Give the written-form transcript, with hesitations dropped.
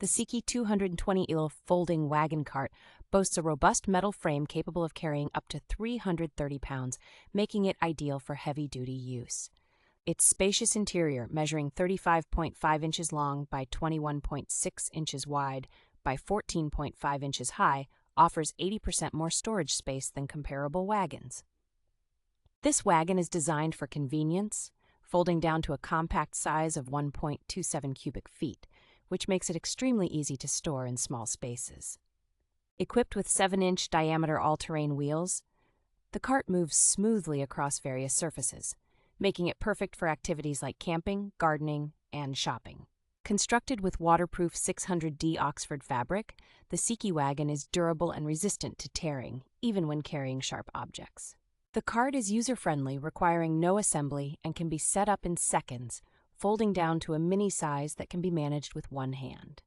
The Sekey 220L Folding Wagon Cart boasts a robust metal frame capable of carrying up to 330 pounds, making it ideal for heavy-duty use. Its spacious interior, measuring 35.5 inches long by 21.6 inches wide by 14.5 inches high, offers 80% more storage space than comparable wagons. This wagon is designed for convenience, folding down to a compact size of 1.27 cubic feet, which makes it extremely easy to store in small spaces. Equipped with 7-inch diameter all-terrain wheels, the cart moves smoothly across various surfaces, making it perfect for activities like camping, gardening, and shopping. Constructed with waterproof 600D Oxford fabric, the Sekey wagon is durable and resistant to tearing, even when carrying sharp objects. The cart is user-friendly, requiring no assembly, and can be set up in seconds, folding down to a mini size that can be managed with one hand.